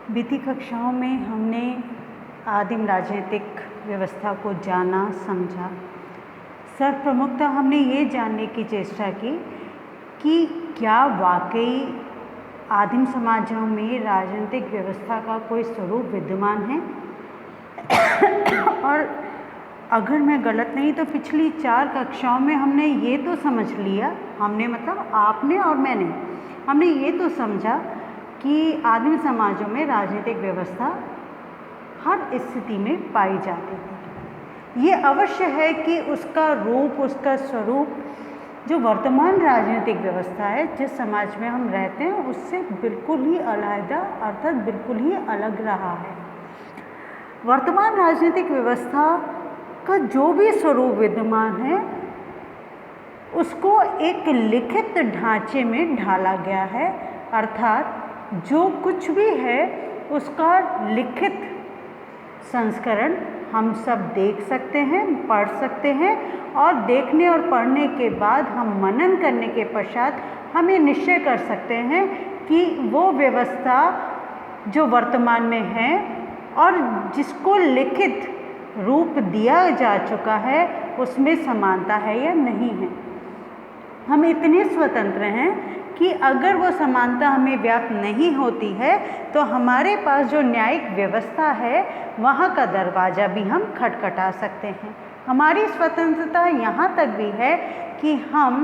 बीती कक्षाओं में हमने आदिम राजनीतिक व्यवस्था को जाना समझा। सर्वप्रमुखतः हमने ये जानने की चेष्टा की कि क्या वाकई आदिम समाजों में राजनीतिक व्यवस्था का कोई स्वरूप विद्यमान है। और अगर मैं गलत नहीं तो पिछली 4 कक्षाओं में हमने ये तो समझ लिया, हमने मतलब आपने और मैंने, हमने ये तो समझा कि आदिम समाजों में राजनीतिक व्यवस्था हर स्थिति में पाई जाती थी। ये अवश्य है कि उसका रूप, उसका स्वरूप जो वर्तमान राजनीतिक व्यवस्था है, जिस समाज में हम रहते हैं, उससे बिल्कुल ही अलग अर्थात बिल्कुल ही अलग रहा है। वर्तमान राजनीतिक व्यवस्था का जो भी स्वरूप विद्यमान है उसको एक लिखित ढांचे में ढाला गया है, अर्थात जो कुछ भी है उसका लिखित संस्करण हम सब देख सकते हैं, पढ़ सकते हैं और देखने और पढ़ने के बाद हम मनन करने के पश्चात हम ये निश्चय कर सकते हैं कि वो व्यवस्था जो वर्तमान में है और जिसको लिखित रूप दिया जा चुका है उसमें समानता है या नहीं है। हम इतने स्वतंत्र हैं कि अगर वो समानता हमें व्याप्त नहीं होती है तो हमारे पास जो न्यायिक व्यवस्था है वहाँ का दरवाज़ा भी हम खटखटा सकते हैं। हमारी स्वतंत्रता यहाँ तक भी है कि हम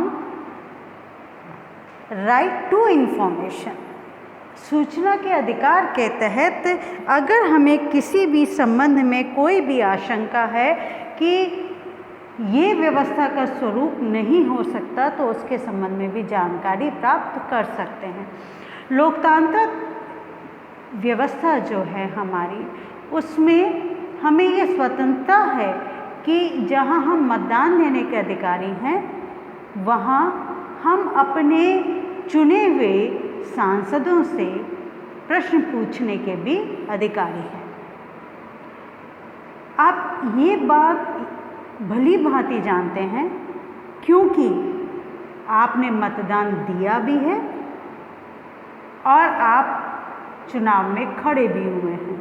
राइट टू इंफॉर्मेशन, सूचना के अधिकार के तहत अगर हमें किसी भी संबंध में कोई भी आशंका है कि ये व्यवस्था का स्वरूप नहीं हो सकता तो उसके संबंध में भी जानकारी प्राप्त कर सकते हैं। लोकतांत्रिक व्यवस्था जो है हमारी, उसमें हमें ये स्वतंत्रता है कि जहाँ हम मतदान देने के अधिकारी हैं वहाँ हम अपने चुने हुए सांसदों से प्रश्न पूछने के भी अधिकारी हैं। आप ये बात भली भांति जानते हैं क्योंकि आपने मतदान दिया भी है और आप चुनाव में खड़े भी हुए हैं।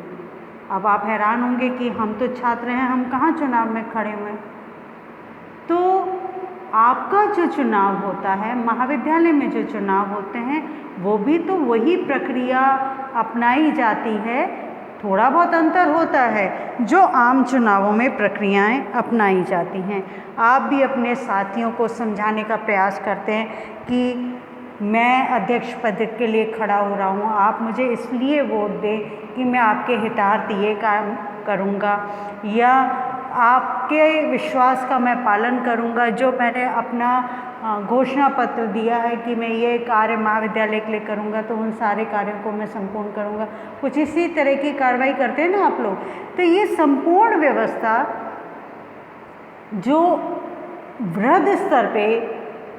अब आप हैरान होंगे कि हम तो छात्र हैं, हम कहाँ चुनाव में खड़े हुए। तो आपका जो चुनाव होता है, महाविद्यालय में जो चुनाव होते हैं, वो भी तो वही प्रक्रिया अपनाई जाती है। थोड़ा बहुत अंतर होता है जो आम चुनावों में प्रक्रियाएं अपनाई जाती हैं। आप भी अपने साथियों को समझाने का प्रयास करते हैं कि मैं अध्यक्ष पद के लिए खड़ा हो रहा हूँ, आप मुझे इसलिए वोट दें कि मैं आपके हितार्थ ये काम करूँगा या आपके विश्वास का मैं पालन करूँगा, जो मैंने अपना घोषणा पत्र दिया है कि मैं ये कार्य महाविद्यालय के लिए करूँगा तो उन सारे कार्यों को मैं संपूर्ण करूँगा। कुछ इसी तरह की कार्रवाई करते हैं ना आप लोग। तो ये संपूर्ण व्यवस्था जो वृहद स्तर पे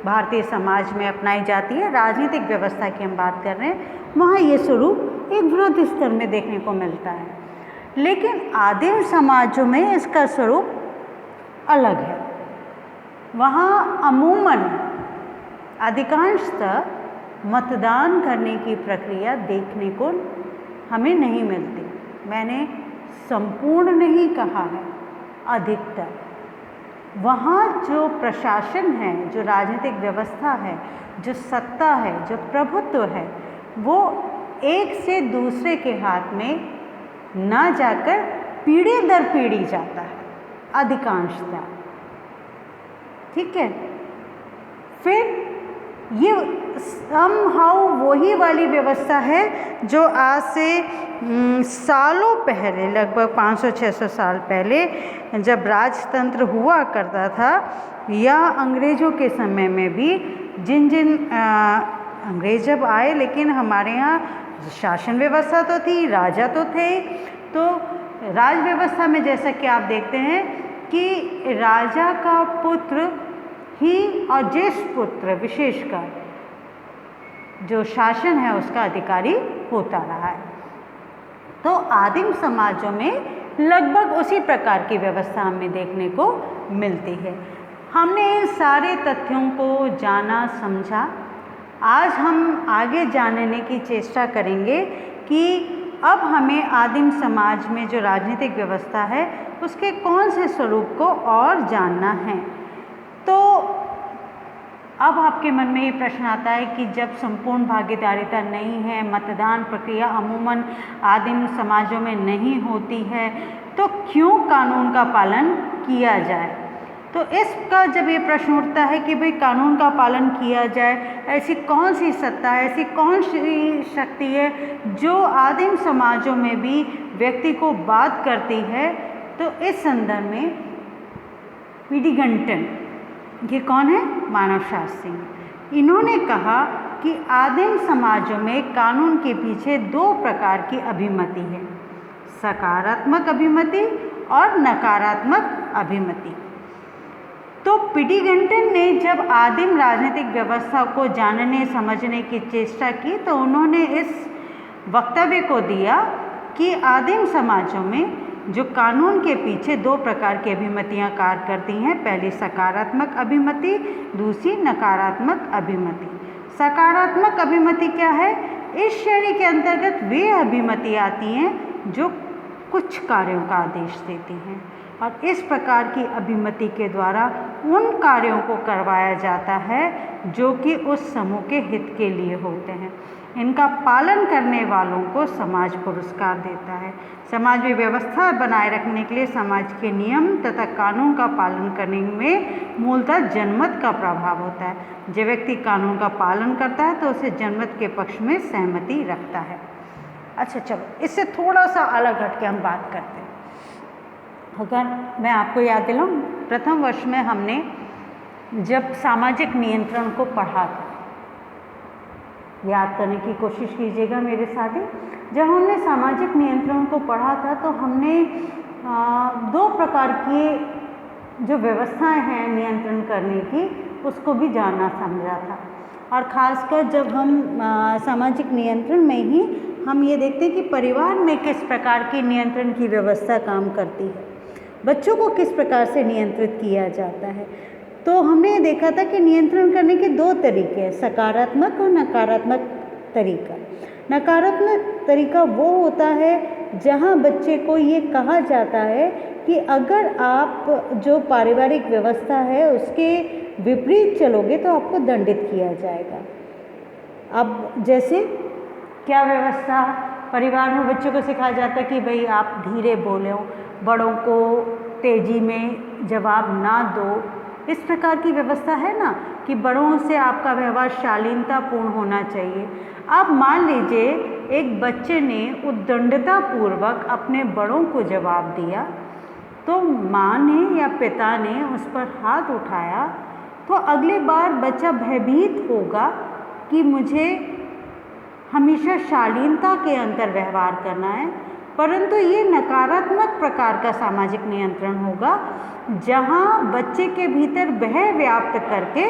भारतीय समाज में अपनाई जाती है, राजनीतिक व्यवस्था की हम बात कर रहे हैं, वहाँ ये स्वरूप एक वृहद स्तर में देखने को मिलता है। लेकिन आदिम समाजों में इसका स्वरूप अलग है। वहाँ अमूमन अधिकांशतः मतदान करने की प्रक्रिया देखने को हमें नहीं मिलती। मैंने संपूर्ण नहीं कहा है, अधिकतर। वहाँ जो प्रशासन है, जो राजनीतिक व्यवस्था है, जो सत्ता है, जो प्रभुत्व है, वो एक से दूसरे के हाथ में ना जाकर पीढ़ी दर पीढ़ी जाता है, अधिकांशतः। ठीक है। फिर ये समहाउ वही वाली व्यवस्था है जो आज से सालों पहले, लगभग 500-600 साल पहले जब राजतंत्र हुआ करता था या अंग्रेज़ों के समय में भी, अंग्रेज जब आए, लेकिन हमारे यहाँ शासन व्यवस्था तो थी, राजा तो थे। तो राज व्यवस्था में जैसा कि आप देखते हैं कि राजा का पुत्र ही और ज्येष्ठ पुत्र विशेषकर जो शासन है उसका अधिकारी होता रहा है। तो आदिम समाजों में लगभग उसी प्रकार की व्यवस्था हमें देखने को मिलती है। हमने इन सारे तथ्यों को जाना समझा। आज हम आगे जानने की चेष्टा करेंगे कि अब हमें आदिम समाज में जो राजनीतिक व्यवस्था है उसके कौन से स्वरूप को और जानना है। तो अब आपके मन में ये प्रश्न आता है कि जब संपूर्ण भागीदारिता नहीं है, मतदान प्रक्रिया अमूमन आदिम समाजों में नहीं होती है, तो क्यों कानून का पालन किया जाए। तो इसका जब ये प्रश्न उठता है कि भाई कानून का पालन किया जाए, ऐसी कौन सी सत्ता है, ऐसी कौन सी शक्ति है जो आदिम समाजों में भी व्यक्ति को बात करती है। तो इस संदर्भ में पीडी गंटन, ये कौन है, मानवशास्त्री, इन्होंने कहा कि आदिम समाजों में कानून के पीछे दो प्रकार की अभिमति है, सकारात्मक अभिमति और नकारात्मक अभिमति। तो पीडी गंटन ने जब आदिम राजनीतिक व्यवस्था को जानने समझने की चेष्टा की तो उन्होंने इस वक्तव्य को दिया कि आदिम समाजों में जो कानून के पीछे दो प्रकार की अभिमतियाँ कार्य करती हैं, पहली सकारात्मक अभिमति, दूसरी नकारात्मक अभिमति। सकारात्मक अभिमति क्या है, इस श्रेणी के अंतर्गत वे अभिमति आती हैं जो कुछ कार्यों का आदेश देती हैं और इस प्रकार की अभिमति के द्वारा उन कार्यों को करवाया जाता है जो कि उस समूह के हित के लिए होते हैं। इनका पालन करने वालों को समाज पुरस्कार देता है। समाज में व्यवस्था बनाए रखने के लिए समाज के नियम तथा कानून का पालन करने में मूलतः जनमत का प्रभाव होता है। जो व्यक्ति कानून का पालन करता है तो उसे जनमत के पक्ष में सहमति रखता है। अच्छा चलो, इससे थोड़ा सा अलग हट के हम बात करते हैं। अगर मैं आपको याद दिलाऊं, प्रथम वर्ष में हमने जब सामाजिक नियंत्रण को पढ़ा था, याद करने की कोशिश कीजिएगा मेरे साथ ही। जब हमने सामाजिक नियंत्रण को पढ़ा था तो हमने दो प्रकार की जो व्यवस्थाएं हैं नियंत्रण करने की उसको भी जानना समझा था। और ख़ासकर जब हम सामाजिक नियंत्रण में ही हम ये देखते हैं कि परिवार में किस प्रकार की नियंत्रण की व्यवस्था काम करती है, बच्चों को किस प्रकार से नियंत्रित किया जाता है। तो हमने देखा था कि नियंत्रण करने के दो तरीके हैं, सकारात्मक और नकारात्मक तरीका। नकारात्मक तरीका वो होता है जहाँ बच्चे को ये कहा जाता है कि अगर आप जो पारिवारिक व्यवस्था है उसके विपरीत चलोगे तो आपको दंडित किया जाएगा। अब जैसे क्या व्यवस्था, परिवार में बच्चों को सिखाया जाता है कि भाई आप धीरे बोलो, बड़ों को तेज़ी में जवाब ना दो, इस प्रकार की व्यवस्था है ना कि बड़ों से आपका व्यवहार शालीनतापूर्ण होना चाहिए। आप मान लीजिए एक बच्चे ने उद्दंडतापूर्वक अपने बड़ों को जवाब दिया तो माँ ने या पिता ने उस पर हाथ उठाया तो अगली बार बच्चा भयभीत होगा कि मुझे हमेशा शालीनता के अंतर व्यवहार करना है। परंतु ये नकारात्मक प्रकार का सामाजिक नियंत्रण होगा जहाँ बच्चे के भीतर भय व्याप्त करके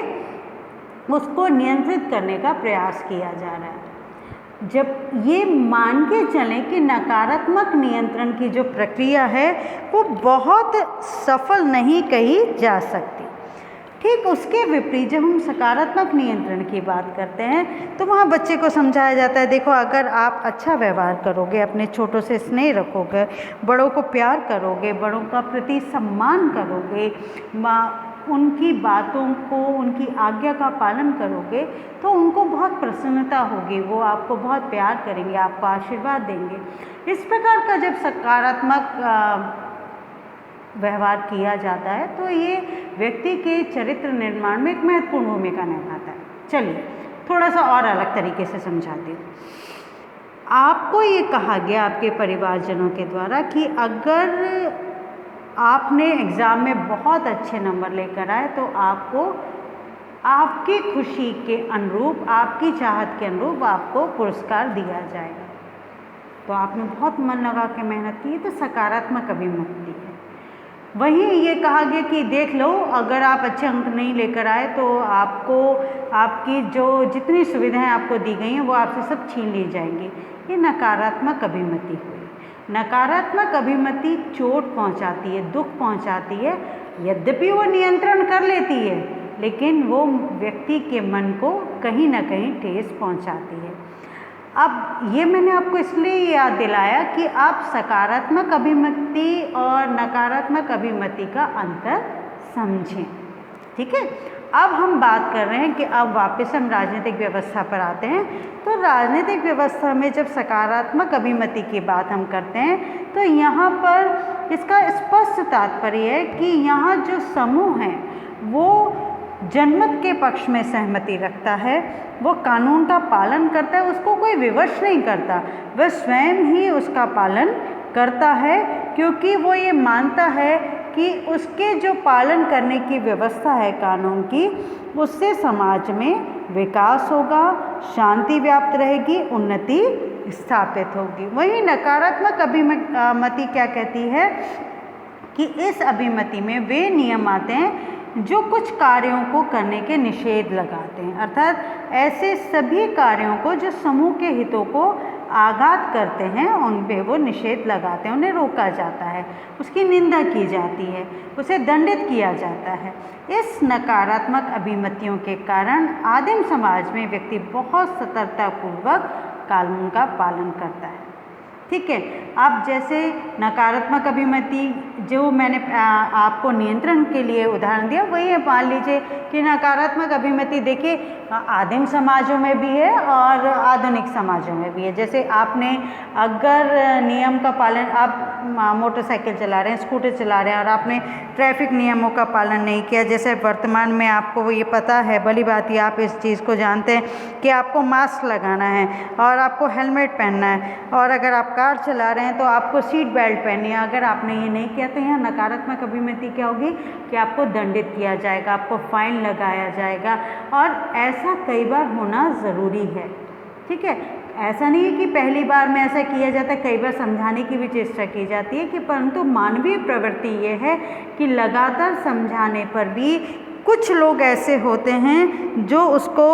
उसको नियंत्रित करने का प्रयास किया जा रहा है। जब ये मान के चलें कि नकारात्मक नियंत्रण की जो प्रक्रिया है वो बहुत सफल नहीं कही जा सकती, ठीक उसके विपरीत जब हम सकारात्मक नियंत्रण की बात करते हैं तो वहाँ बच्चे को समझाया जाता है, देखो अगर आप अच्छा व्यवहार करोगे, अपने छोटों से स्नेह रखोगे, बड़ों को प्यार करोगे, बड़ों का प्रति सम्मान करोगे, उनकी बातों को, उनकी आज्ञा का पालन करोगे तो उनको बहुत प्रसन्नता होगी, वो आपको बहुत प्यार करेंगे, आपको आशीर्वाद देंगे। इस प्रकार का जब सकारात्मक व्यवहार किया जाता है तो ये व्यक्ति के चरित्र निर्माण में एक महत्वपूर्ण भूमिका निभाता है। चलिए थोड़ा सा और अलग तरीके से समझाती हूँ। आपको ये कहा गया आपके परिवारजनों के द्वारा कि अगर आपने एग्ज़ाम में बहुत अच्छे नंबर लेकर आए तो आपको आपकी खुशी के अनुरूप, आपकी चाहत के अनुरूप आपको पुरस्कार दिया जाएगा। तो आपने बहुत मन लगा के मेहनत की, तो सकारात्मक अभिमति है। वहीं ये कहा गया कि देख लो अगर आप अच्छे अंक नहीं लेकर आए तो आपको आपकी जो जितनी सुविधाएं आपको दी गई हैं वो आपसे सब छीन ली जाएंगी। ये नकारात्मक अभिमति हुई। नकारात्मक अभिमति चोट पहुंचाती है, दुख पहुंचाती है, यद्यपि वो नियंत्रण कर लेती है लेकिन वो व्यक्ति के मन को कहीं ना कहीं ठेस पहुंचाती है। अब ये मैंने आपको इसलिए याद दिलाया कि आप सकारात्मक अभिमति और नकारात्मक अभिमति का अंतर समझें। ठीक है, अब हम बात कर रहे हैं कि अब वापस हम राजनीतिक व्यवस्था पर आते हैं। तो राजनीतिक व्यवस्था में जब सकारात्मक अभिमति की बात हम करते हैं तो यहाँ पर इसका स्पष्ट तात्पर्य है कि यहाँ जो समूह है वो जनमत के पक्ष में सहमति रखता है, वो कानून का पालन करता है, उसको कोई विवश नहीं करता, वह स्वयं ही उसका पालन करता है, क्योंकि वो ये मानता है कि उसके जो पालन करने की व्यवस्था है कानून की, उससे समाज में विकास होगा, शांति व्याप्त रहेगी, उन्नति स्थापित होगी। वहीं नकारात्मक अभिमति क्या कहती है कि इस अभिमति में वे नियम आते हैं जो कुछ कार्यों को करने के निषेध लगाते हैं, अर्थात ऐसे सभी कार्यों को जो समूह के हितों को आघात करते हैं उन पे वो निषेध लगाते हैं, उन्हें रोका जाता है, उसकी निंदा की जाती है, उसे दंडित किया जाता है। इस नकारात्मक अभिमतियों के कारण आदिम समाज में व्यक्ति बहुत सतर्कतापूर्वक कानून का पालन करता है। ठीक है, अब जैसे नकारात्मक अभिमति जो मैंने आपको नियंत्रण के लिए उदाहरण दिया वही है। मान लीजिए कि नकारात्मक अभिमति देखिए आदिम समाजों में भी है और आधुनिक समाजों में भी है। जैसे आपने अगर नियम का पालन, आप मोटरसाइकिल चला रहे हैं, स्कूटर चला रहे हैं और आपने ट्रैफिक नियमों का पालन नहीं किया, जैसे वर्तमान में आपको ये पता है, भली बात ही आप इस चीज़ को जानते हैं कि आपको मास्क लगाना है और आपको हेलमेट पहनना है, और अगर आप कार चला रहे हैं तो आपको सीट बेल्ट पहननी है। अगर आपने ये नहीं किया तो यहाँ नकारात्मक अभिमति क्या होगी कि आपको दंडित किया जाएगा, आपको फाइन लगाया जाएगा, और ऐसा कई बार होना ज़रूरी है। ठीक है, ऐसा नहीं है कि पहली बार में ऐसा किया जाता है, कई बार समझाने की भी चेष्टा की जाती है कि परंतु मानवीय प्रवृत्ति ये है कि लगातार समझाने पर भी कुछ लोग ऐसे होते हैं जो उसको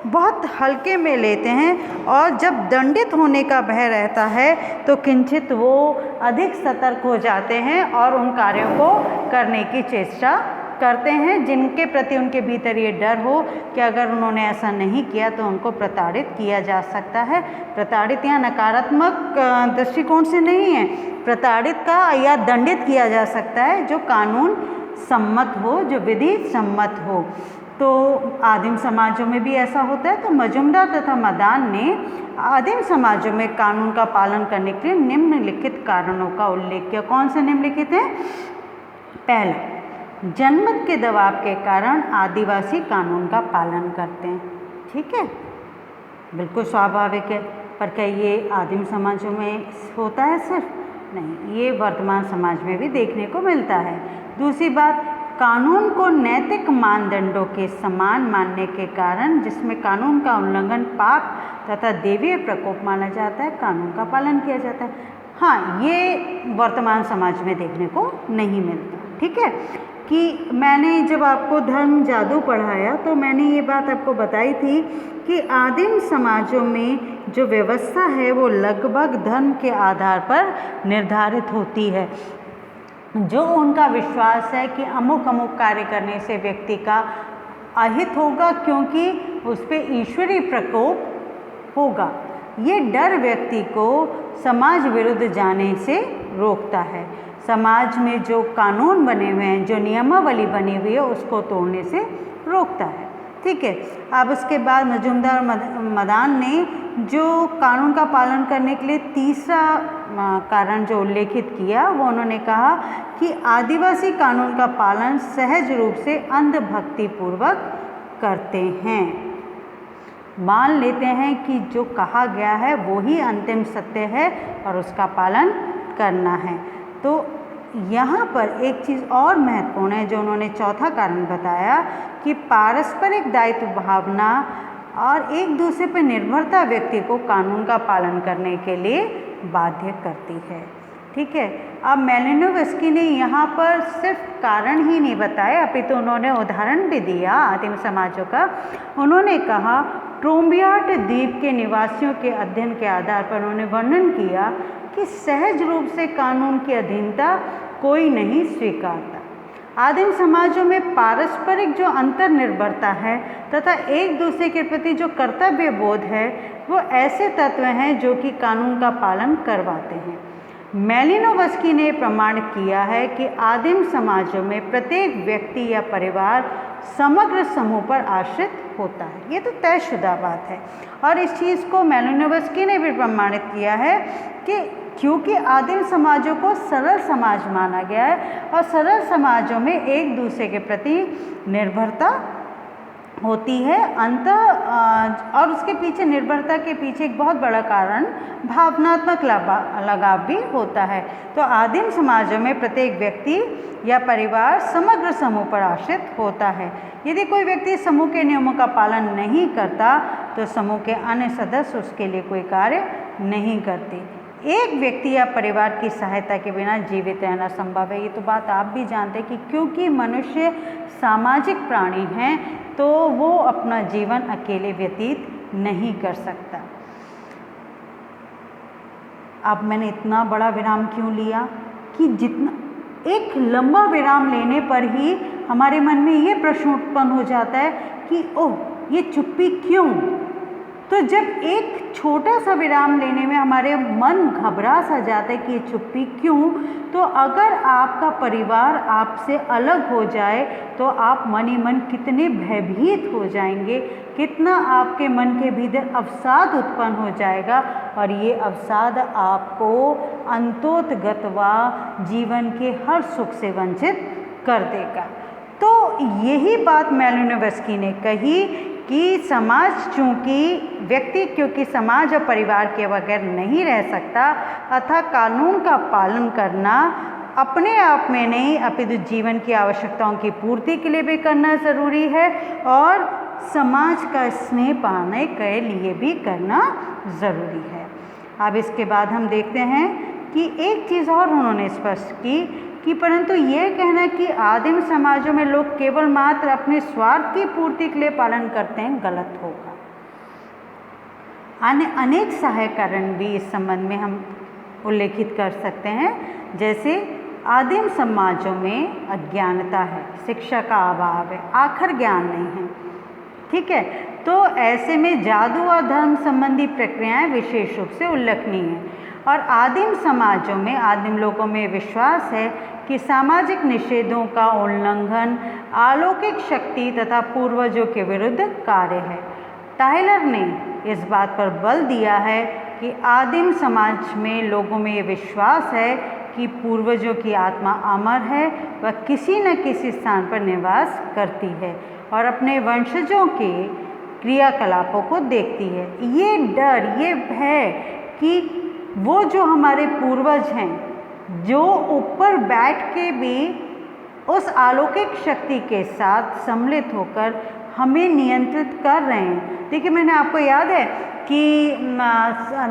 बहुत हल्के में लेते हैं, और जब दंडित होने का भय रहता है तो किंचित वो अधिक सतर्क हो जाते हैं और उन कार्यों को करने की चेष्टा करते हैं जिनके प्रति उनके भीतर ये डर हो कि अगर उन्होंने ऐसा नहीं किया तो उनको प्रताड़ित किया जा सकता है। प्रताड़ित यहाँ नकारात्मक दृष्टिकोण से नहीं है, प्रताड़ित का या दंडित किया जा सकता है जो कानून सम्मत हो, जो विधि सम्मत हो। तो आदिम समाजों में भी ऐसा होता है। तो मजुमदार तथा मदान ने आदिम समाजों में कानून का पालन करने के लिए निम्नलिखित कारणों का उल्लेख किया। कौन से निम्नलिखित हैं? पहला, जनमत के दबाव के कारण आदिवासी कानून का पालन करते हैं। ठीक है, बिल्कुल स्वाभाविक है, पर क्या ये आदिम समाजों में होता है सिर्फ? नहीं, ये वर्तमान समाज में भी देखने को मिलता है। दूसरी बात, कानून को नैतिक मानदंडों के समान मानने के कारण, जिसमें कानून का उल्लंघन पाप तथा देवीय प्रकोप माना जाता है, कानून का पालन किया जाता है। हाँ, ये वर्तमान समाज में देखने को नहीं मिलता। ठीक है, कि मैंने जब आपको धर्म जादू पढ़ाया तो मैंने ये बात आपको बताई थी कि आदिम समाजों में जो व्यवस्था है वो लगभग धर्म के आधार पर निर्धारित होती है। जो उनका विश्वास है कि अमुक अमुक कार्य करने से व्यक्ति का अहित होगा क्योंकि उस पर ईश्वरीय प्रकोप होगा, ये डर व्यक्ति को समाज विरुद्ध जाने से रोकता है। समाज में जो कानून बने हुए हैं, जो नियमावली बनी हुई है, उसको तोड़ने से रोकता है। ठीक है, अब उसके बाद मजुमदार मदान ने जो कानून का पालन करने के लिए तीसरा कारण जो उल्लेखित किया, वो उन्होंने कहा कि आदिवासी कानून का पालन सहज रूप से अंधभक्तिपूर्वक करते हैं। मान लेते हैं कि जो कहा गया है वो ही अंतिम सत्य है और उसका पालन करना है। तो यहाँ पर एक चीज़ और महत्वपूर्ण है जो उन्होंने चौथा कारण बताया कि पारस्परिक दायित्व भावना और एक दूसरे पर निर्भरता व्यक्ति को कानून का पालन करने के लिए बाध्य करती है। ठीक है, अब मेलिनोवस्की ने यहाँ पर सिर्फ कारण ही नहीं बताया, अपितु उन्होंने उदाहरण भी दिया आदिम समाजों का। उन्होंने कहा, ट्रोम्बियाट द्वीप के निवासियों के अध्ययन के आधार पर उन्होंने वर्णन किया कि सहज रूप से कानून की अधीनता कोई नहीं स्वीकारता। आदिम समाजों में पारस्परिक जो अंतर्निर्भरता है तथा एक दूसरे के प्रति जो कर्तव्य बोध है वो ऐसे तत्व हैं जो कि कानून का पालन करवाते हैं। मैलिनोवस्की ने प्रमाणित किया है कि आदिम समाजों में प्रत्येक व्यक्ति या परिवार समग्र समूह पर आश्रित होता है। ये तो तयशुदा बात है और इस चीज़ को मैलिनोवस्की ने भी प्रमाणित किया है कि क्योंकि आदिम समाजों को सरल समाज माना गया है और सरल समाजों में एक दूसरे के प्रति निर्भरता होती है और उसके पीछे निर्भरता के पीछे एक बहुत बड़ा कारण भावनात्मक लगाव भी होता है। तो आदिम समाजों में प्रत्येक व्यक्ति या परिवार समग्र समूह पर आश्रित होता है। यदि कोई व्यक्ति समूह के नियमों का पालन नहीं करता तो समूह के अन्य सदस्य उसके लिए कोई कार्य नहीं करते। एक व्यक्ति या परिवार की सहायता के बिना जीवित रहना संभव है। ये तो बात आप भी जानते हैं कि क्योंकि मनुष्य सामाजिक प्राणी हैं तो वो अपना जीवन अकेले व्यतीत नहीं कर सकता। अब मैंने इतना बड़ा विराम क्यों लिया कि जितना एक लंबा विराम लेने पर ही हमारे मन में ये प्रश्न उत्पन्न हो जाता है कि ओह ये चुप्पी क्यों। तो जब एक छोटा सा विराम लेने में हमारे मन घबरा सा जाता है कि ये चुप्पी क्यों, तो अगर आपका परिवार आपसे अलग हो जाए तो आप मन ही मन कितने भयभीत हो जाएंगे, कितना आपके मन के भीतर अवसाद उत्पन्न हो जाएगा और ये अवसाद आपको अंतोतगतवा जीवन के हर सुख से वंचित कर देगा। तो यही बात मैलिनोवस्की ने कही कि समाज क्योंकि समाज और परिवार के बगैर नहीं रह सकता, अतः कानून का पालन करना अपने आप में नहीं अपितु जीवन की आवश्यकताओं की पूर्ति के लिए भी करना ज़रूरी है और समाज का स्नेह पाने के लिए भी करना ज़रूरी है। अब इसके बाद हम देखते हैं कि एक चीज़ और उन्होंने स्पष्ट की कि परंतु ये कहना कि आदिम समाजों में लोग केवल मात्र अपने स्वार्थ की पूर्ति के लिए पालन करते हैं गलत होगा। अन्य अनेक सहायक कारण भी इस संबंध में हम उल्लेखित कर सकते हैं, जैसे आदिम समाजों में अज्ञानता है, शिक्षा का अभाव है, आखिर ज्ञान नहीं है, ठीक है। तो ऐसे में जादू और धर्म संबंधी प्रक्रियाएं विशेष रूप से उल्लेखनीय हैं और आदिम समाजों में आदिम लोगों में विश्वास है कि सामाजिक निषेधों का उल्लंघन अलौकिक शक्ति तथा पूर्वजों के विरुद्ध कार्य है। टाइलर ने इस बात पर बल दिया है कि आदिम समाज में लोगों में ये विश्वास है कि पूर्वजों की आत्मा अमर है, वह किसी न किसी स्थान पर निवास करती है और अपने वंशजों के क्रियाकलापों को देखती है। ये डर, ये भय कि वो जो हमारे पूर्वज हैं जो ऊपर बैठ के भी उस अलौकिक शक्ति के साथ सम्मिलित होकर हमें नियंत्रित कर रहे हैं। देखिए, मैंने आपको याद है कि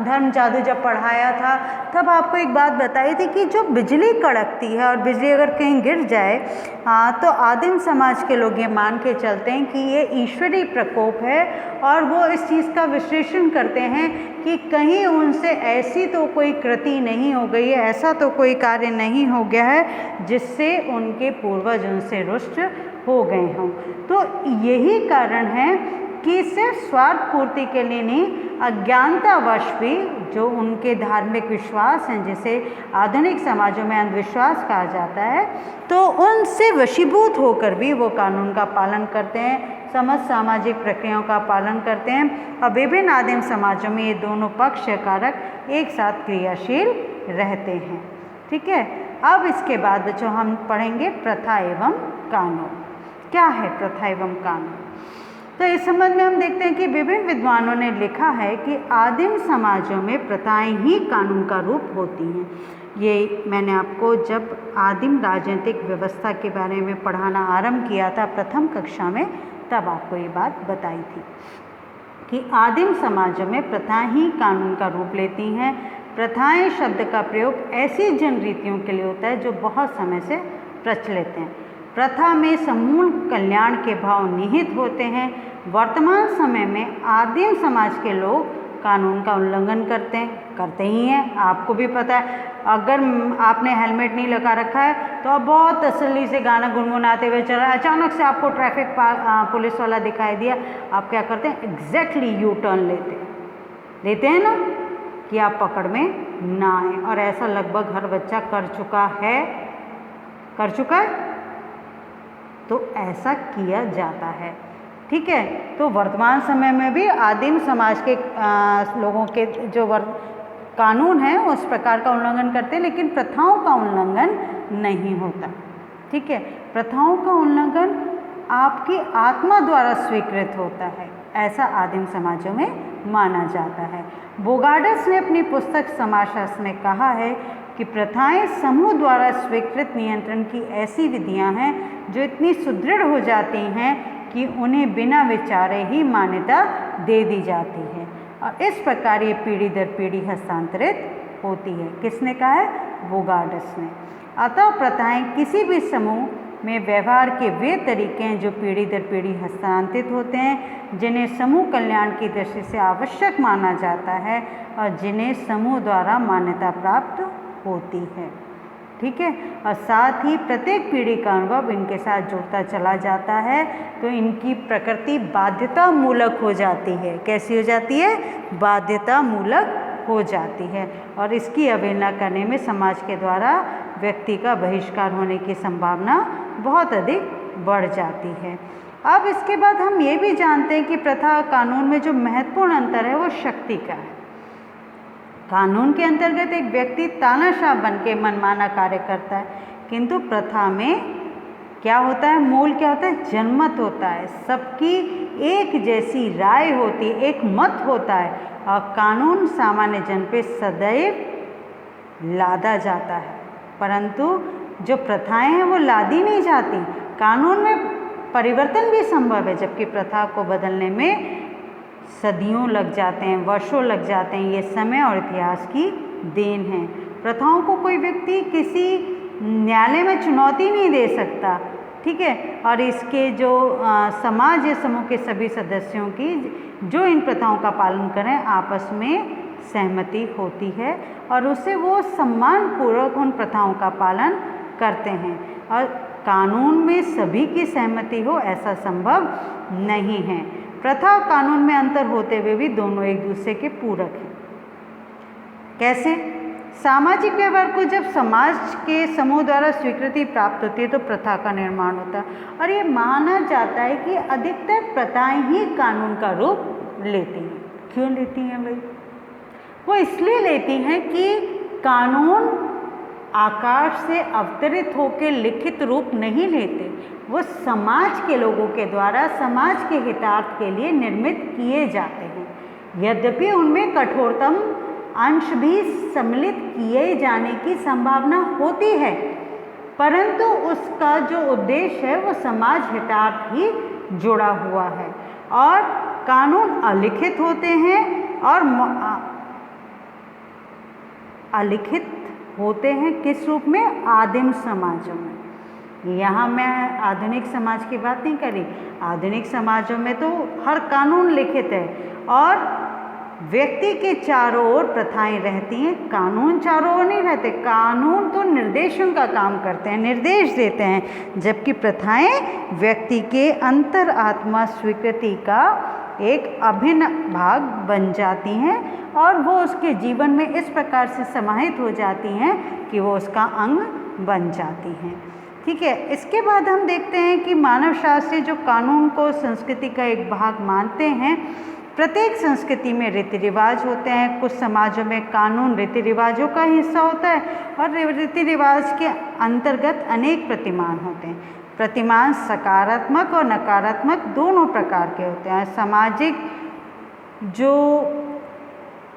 धर्म जादू जब पढ़ाया था तब आपको एक बात बताई थी कि जो बिजली कड़कती है और बिजली अगर कहीं गिर जाए तो आदिम समाज के लोग ये मान के चलते हैं कि ये ईश्वरीय प्रकोप है और वो इस चीज़ का विश्लेषण करते हैं कि कहीं उनसे ऐसी तो कोई कृति नहीं हो गई है, ऐसा तो कोई कार्य नहीं हो गया है जिससे उनके पूर्वज उनसे रुष्ट हो गए हों। तो यही कारण है कि सिर्फ स्वार्थ पूर्ति के लिए नहीं, अज्ञानतावश भी जो उनके धार्मिक विश्वास हैं जिसे आधुनिक समाजों में अंधविश्वास कहा जाता है, तो उनसे वशीभूत होकर भी वो कानून का पालन करते हैं, समस्त सामाजिक प्रक्रियाओं का पालन करते हैं और विभिन्न आदिम समाजों में ये दोनों पक्ष कारक एक साथ क्रियाशील रहते हैं। ठीक है। अब इसके बाद बच्चों हम पढ़ेंगे प्रथा एवं कानून। क्या है प्रथा एवं कानून? तो इस संबंध में हम देखते हैं कि विभिन्न विद्वानों ने लिखा है कि आदिम समाजों में प्रथाएं ही कानून का रूप होती हैं। ये मैंने आपको जब आदिम राजनीतिक व्यवस्था के बारे में पढ़ाना आरंभ किया था प्रथम कक्षा में, तब आपको ये बात बताई थी कि आदिम समाजों में प्रथाएं ही कानून का रूप लेती हैं। प्रथाएं शब्द का प्रयोग ऐसी जन रीतियों के लिए होता है जो बहुत समय से प्रचलित हैं। प्रथा में समूल कल्याण के भाव निहित होते हैं। वर्तमान समय में आदिम समाज के लोग कानून का उल्लंघन करते ही हैं। आपको भी पता है, अगर आपने हेलमेट नहीं लगा रखा है तो आप बहुत तसल्ली से गाना गुनगुनाते हुए चल रहे हैं, अचानक से आपको ट्रैफिक पुलिस वाला दिखाई दिया, आप क्या करते हैं? एग्जैक्टली यू टर्न लेते हैं ना, कि आप पकड़ में ना आए। और ऐसा लगभग हर बच्चा कर चुका है। तो ऐसा किया जाता है, ठीक है। तो वर्तमान समय में भी आदिम समाज के लोगों के जो कानून है उस प्रकार का उल्लंघन करते हैं, लेकिन प्रथाओं का उल्लंघन नहीं होता, ठीक है। प्रथाओं का उल्लंघन आपकी आत्मा द्वारा स्वीकृत होता है, ऐसा आदिम समाजों में माना जाता है। बोगार्डस ने अपनी पुस्तक समाजशास्त्र में कहा है कि प्रथाएं समूह द्वारा स्वीकृत नियंत्रण की ऐसी विधियां हैं जो इतनी सुदृढ़ हो जाती हैं कि उन्हें बिना विचारे ही मान्यता दे दी जाती है, और इस प्रकार ये पीढ़ी दर पीढ़ी हस्तांतरित होती है। किसने कहा है? बोगार्डस ने। अतः प्रथाएं किसी भी समूह में व्यवहार के वे तरीके हैं जो पीढ़ी दर पीढ़ी हस्तांतरित होते हैं, जिन्हें समूह कल्याण की दृष्टि से आवश्यक माना जाता है और जिन्हें समूह द्वारा मान्यता प्राप्त होती है, ठीक है। और साथ ही प्रत्येक पीढ़ी का अनुभव इनके साथ जुड़ता चला जाता है, तो इनकी प्रकृति बाध्यता मूलक हो जाती है। कैसी हो जाती है? बाध्यता मूलक हो जाती है, और इसकी अवहेलना करने में समाज के द्वारा व्यक्ति का बहिष्कार होने की संभावना बहुत अधिक बढ़ जाती है। अब इसके बाद हम ये भी जानते हैं कि प्रथा और कानून में जो महत्वपूर्ण अंतर है वो शक्ति का है। कानून के अंतर्गत एक व्यक्ति तानाशाह बन के मनमाना कार्य करता है, किंतु प्रथा में क्या होता है? मूल क्या होता है? जनमत होता है, सबकी एक जैसी राय होती है, एक मत होता है, और कानून सामान्य जन पे सदैव लादा जाता है, परंतु जो प्रथाएं हैं वो लादी नहीं जाती। कानून में परिवर्तन भी संभव है, जबकि प्रथा को बदलने में सदियों लग जाते हैं, वर्षों लग जाते हैं। ये समय और इतिहास की देन है। प्रथाओं को कोई व्यक्ति किसी न्यायालय में चुनौती नहीं दे सकता, ठीक है। और इसके जो समाज या समूह के सभी सदस्यों की जो इन प्रथाओं का पालन करें आपस में सहमति होती है, और उससे वो सम्मानपूर्वक उन प्रथाओं का पालन करते हैं। और कानून में सभी की सहमति हो ऐसा संभव नहीं है। प्रथा और कानून में अंतर होते हुए भी दोनों एक दूसरे के पूरक हैं। कैसे? सामाजिक व्यवहार को जब समाज के समूह द्वारा स्वीकृति प्राप्त होती है तो प्रथा का निर्माण होता है, और ये माना जाता है कि अधिकतर प्रथाएं ही कानून का रूप लेती हैं। क्यों लेती हैं भाई? वो इसलिए लेती हैं कि कानून आकाश से अवतरित होकर लिखित रूप नहीं लेते, वो समाज के लोगों के द्वारा समाज के हितार्थ के लिए निर्मित किए जाते हैं। यद्यपि उनमें कठोरतम अंश भी सम्मिलित किए जाने की संभावना होती है, परंतु उसका जो उद्देश्य है वो समाज हितार्थ ही जुड़ा हुआ है। और कानून अलिखित होते हैं और अलिखित होते हैं किस रूप में? आदिम समाजों में। यहाँ मैं आधुनिक समाज की बात नहीं करी। आधुनिक समाजों में तो हर कानून लिखित है और व्यक्ति के चारों ओर प्रथाएं रहती हैं, कानून चारों ओर नहीं रहते। कानून तो निर्देशन का काम करते हैं, निर्देश देते हैं, जबकि प्रथाएं व्यक्ति के अंतर आत्मा स्वीकृति का एक अभिन्न भाग बन जाती हैं और वो उसके जीवन में इस प्रकार से समाहित हो जाती हैं कि वो उसका अंग बन जाती हैं, ठीक है। इसके बाद हम देखते हैं कि मानव शास्त्री जो कानून को संस्कृति का एक भाग मानते हैं। प्रत्येक संस्कृति में रीति रिवाज होते हैं। कुछ समाजों में कानून रीति रिवाजों का हिस्सा होता है और रीति रिवाज के अंतर्गत अनेक प्रतिमान होते हैं। प्रतिमान सकारात्मक और नकारात्मक दोनों प्रकार के होते हैं। सामाजिक जो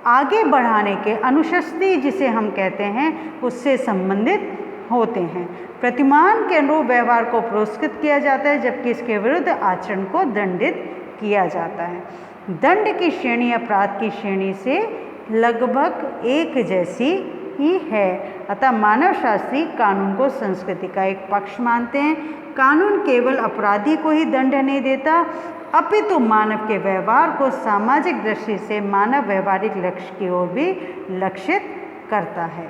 आगे बढ़ाने के अनुशासनी जिसे हम कहते हैं उससे संबंधित होते हैं। प्रतिमान के अनुरूप व्यवहार को पुरस्कृत किया जाता है, जबकि इसके विरुद्ध आचरण को दंडित किया जाता है। दंड की श्रेणी अपराध की श्रेणी से लगभग एक जैसी ही है। अतः मानव शास्त्री कानून को संस्कृति का एक पक्ष मानते हैं। कानून केवल अपराधी को ही दंड नहीं देता, अपितु मानव के व्यवहार को सामाजिक दृष्टि से मानव व्यवहारिक लक्ष्य की ओर भी लक्षित करता है।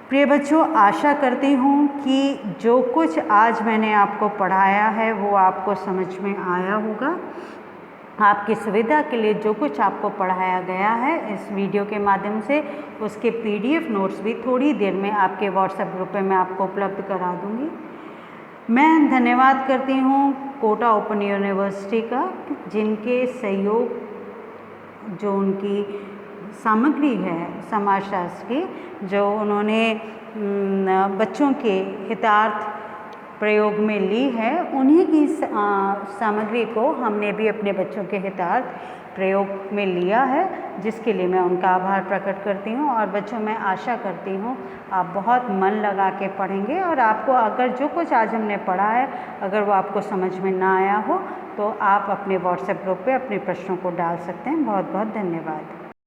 प्रिय बच्चों, आशा करती हूँ कि जो कुछ आज मैंने आपको पढ़ाया है वो आपको समझ में आया होगा। आपकी सुविधा के लिए जो कुछ आपको पढ़ाया गया है इस वीडियो के माध्यम से, उसके PDF नोट्स भी थोड़ी देर में आपके व्हाट्सएप ग्रुप पे मैं आपको उपलब्ध करा दूँगी। मैं धन्यवाद करती हूँ कोटा ओपन यूनिवर्सिटी का, जिनके सहयोग, जो उनकी सामग्री है समाजशास्त्र की, जो उन्होंने बच्चों के हितार्थ प्रयोग में ली है, उन्हीं की सामग्री को हमने भी अपने बच्चों के हितार्थ प्रयोग में लिया है, जिसके लिए मैं उनका आभार प्रकट करती हूँ। और बच्चों, मैं आशा करती हूँ आप बहुत मन लगा के पढ़ेंगे और आपको अगर जो कुछ आज हमने पढ़ा है अगर वो आपको समझ में ना आया हो तो आप अपने व्हाट्सएप ग्रुप पे अपने प्रश्नों को डाल सकते हैं। बहुत बहुत धन्यवाद।